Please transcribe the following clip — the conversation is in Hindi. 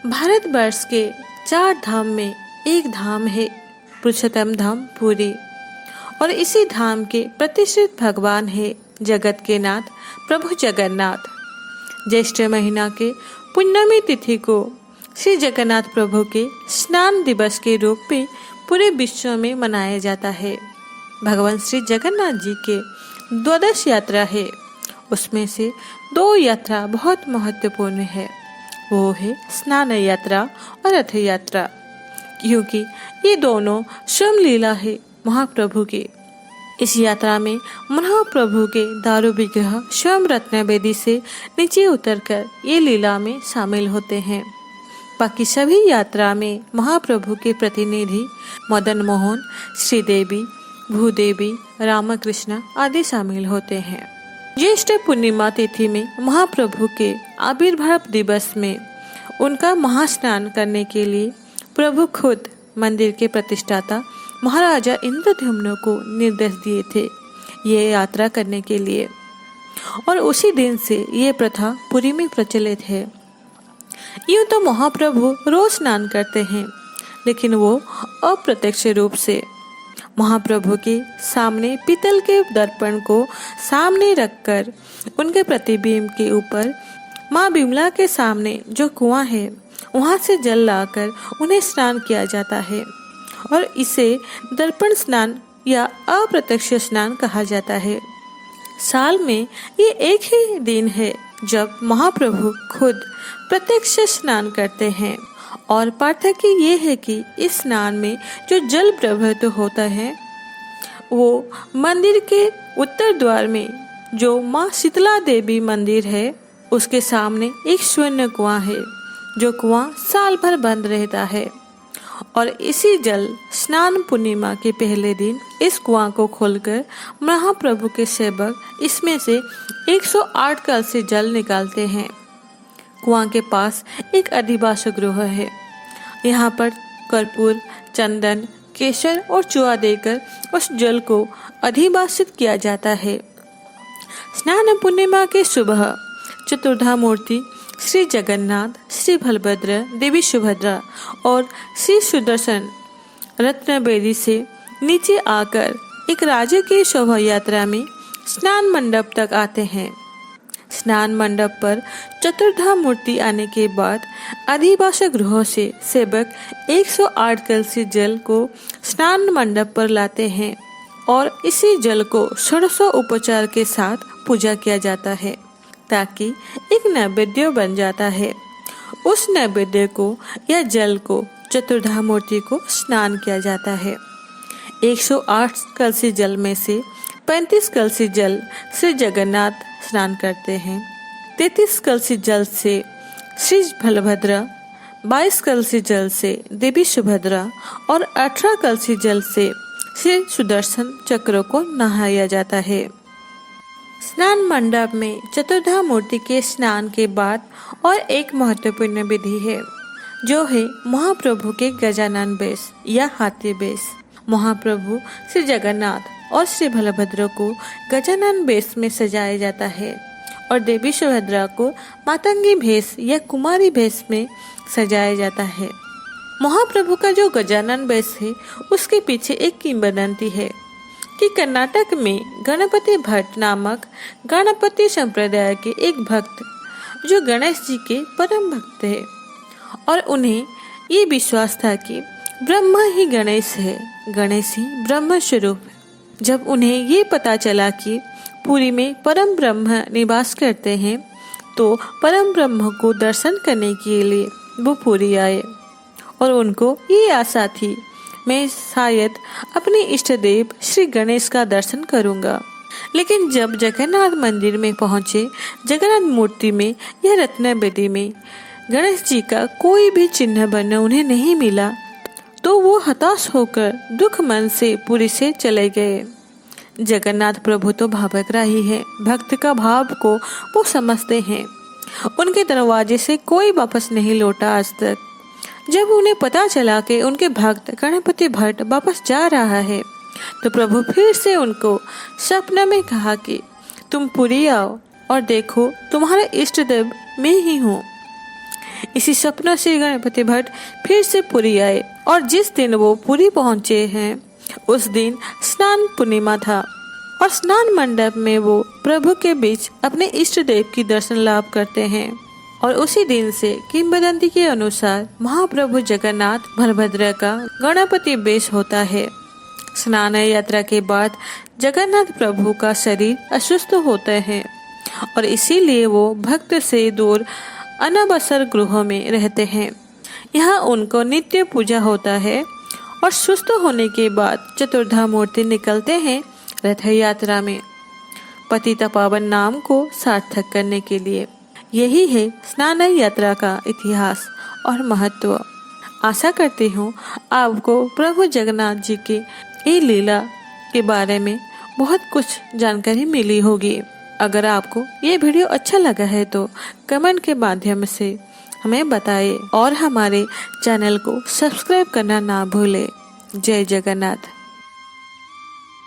भारतवर्ष के 4 धाम में एक धाम है पुरुषोत्तम धाम पुरी, और इसी धाम के प्रतिष्ठित भगवान है जगत के नाथ प्रभु जगन्नाथ। ज्येष्ठ महीना के पुण्यमी तिथि को श्री जगन्नाथ प्रभु के स्नान दिवस के रूप में पूरे विश्व में मनाया जाता है। भगवान श्री जगन्नाथ जी के द्वादश यात्रा है, उसमें से 2 यात्रा बहुत महत्वपूर्ण है, वो है स्नान यात्रा और रथ यात्रा, क्योंकि ये दोनों स्वयं लीला है महाप्रभु की। इस यात्रा में महाप्रभु के दारू विग्रह स्वयं रत्न बेदी से नीचे उतरकर ये लीला में शामिल होते हैं। बाकी सभी यात्रा में महाप्रभु के प्रतिनिधि मदन मोहन, श्रीदेवी, भूदेवी, रामकृष्ण आदि शामिल होते हैं। ज्येष्ठ पूर्णिमा तिथि में महाप्रभु के आविर्भाव दिवस में उनका महास्नान करने के लिए प्रभु खुद मंदिर के प्रतिष्ठाता महाराजा इंद्रद्युम्न को निर्देश दिए थे ये यात्रा करने के लिए, और उसी दिन से ये प्रथा पुरी में प्रचलित है। यूँ तो महाप्रभु रोज स्नान करते हैं, लेकिन वो अप्रत्यक्ष रूप से महाप्रभु के सामने पीतल के दर्पण को सामने रखकर उनके प्रतिबिंब के ऊपर माँ बिमला के सामने जो कुआं है वहां से जल लाकर उन्हें स्नान किया जाता है, और इसे दर्पण स्नान या अप्रत्यक्ष स्नान कहा जाता है। साल में ये एक ही दिन है जब महाप्रभु खुद प्रत्यक्ष स्नान करते हैं, और पार्थक्य ये है कि इस स्नान में जो जल प्रवाहित होता है वो मंदिर के उत्तर द्वार में जो माँ शीतला देवी मंदिर है उसके सामने एक स्वर्ण कुआं है, जो कुआं साल भर बंद रहता है, और इसी जल स्नान पूर्णिमा के पहले दिन इस कुआं को खोलकर महाप्रभु के सेवक इसमें से 108 कलश से जल निकालते हैं। कुआं के पास एक अधिवास गृह है, यहाँ पर कर्पूर, चंदन, केसर और चूहा देकर उस जल को अधिवासित किया जाता है। स्नान पूर्णिमा के सुबह चतुर्धा मूर्ति श्री जगन्नाथ, श्री बलभद्र, देवी सुभद्रा और श्री सुदर्शन रत्न बेदी से नीचे आकर एक राजकीय शोभा यात्रा में स्नान मंडप तक आते हैं। स्नान मंडप पर चतुर्धा मूर्ति आने के बाद अधिवास गृहों से सेवक 108 कलश जल को स्नान मंडप पर लाते हैं, और इसी जल को षोडशों उपचार के साथ पूजा किया जाता है ताकि एक नैवेद्य बन जाता है। उस नैवेद्य को या जल को चतुर्धा मूर्ति को स्नान किया जाता है। 108 कलश जल में से 35 कलश जल श्री जगन्नाथ स्नान करते हैं, 33 कलश जल से श्री बलभद्र, 22 कलश जल से देवी सुभद्रा और 18 कलश जल से श्री सुदर्शन चक्र को नहाया जाता है। स्नान मंडप में चतुर्धा मूर्ति के स्नान के बाद और एक महत्वपूर्ण विधि है, जो है महाप्रभु के गजानन वेश या हाथी वेश। महाप्रभु श्री जगन्नाथ और श्री बलभद्र को गजानन वेश में सजाया जाता है, और देवी सुभद्रा को मातंगी भेष या कुमारी भेष में सजाया जाता है। महाप्रभु का जो गजानन वेश है उसके पीछे एक किंवदंती है कि कर्नाटक में गणपति भट्ट नामक गणपति संप्रदाय के एक भक्त जो गणेश जी के परम भक्त है, और उन्हें ये विश्वास था कि ब्रह्मा ही गणेश है, गणेश ही ब्रह्म स्वरूप है। जब उन्हें ये पता चला कि पुरी में परम ब्रह्म निवास करते हैं, तो परम ब्रह्म को दर्शन करने के लिए वो पुरी आए, और उनको ये आशा थी मैं शायद अपने इष्ट देव श्री गणेश का दर्शन करूंगा। लेकिन जब जगन्नाथ मंदिर में पहुंचे, जगन्नाथ मूर्ति में या रत्न बेदी में गणेश जी का कोई भी चिन्ह बना उन्हें नहीं मिला, तो वो हताश होकर दुख मन से पुरी से चले गए। जगन्नाथ प्रभु तो भावग्राही है, भक्त का भाव को वो समझते हैं। उनके दरवाजे से कोई वापस नहीं लौटा आज तक। जब उन्हें पता चला कि उनके भक्त गणपति भट्ट वापस जा रहा है, तो प्रभु फिर से उनको सपना में कहा कि तुम पुरी आओ और देखो तुम्हारे इष्ट देव मैं ही हूँ। इसी स्वप्न से गणपति भट्ट फिर से पुरी आए और जिस दिन वो पुरी पहुंचे हैं उस दिन स्नान पूर्णिमा था और स्नान मंडप में वो प्रभु के बीच अपने इष्ट देव की दर्शन लाभ करते हैं। और उसी दिन से किंवदंती के अनुसार महाप्रभु जगन्नाथ बलभद्र का गणपति वेश होता है। स्नान यात्रा के बाद जगन्नाथ प्रभु का शरीर अस्वस्थ होते हैं और इसीलिए वो भक्त से दूर अनबसर गृहों में रहते हैं। यहाँ उनको नित्य पूजा होता है और सुस्त होने के बाद चतुर्धा मूर्ति निकलते हैं रथ यात्रा में पतित पावन नाम को सार्थक करने के लिए। यही है स्नान यात्रा का इतिहास और महत्व। आशा करती हूँ आपको प्रभु जगन्नाथ जी की ये लीला के बारे में बहुत कुछ जानकारी मिली होगी। अगर आपको ये वीडियो अच्छा लगा है तो कमेंट के माध्यम से हमें बताएं और हमारे चैनल को सब्सक्राइब करना ना भूलें। जय जगन्नाथ।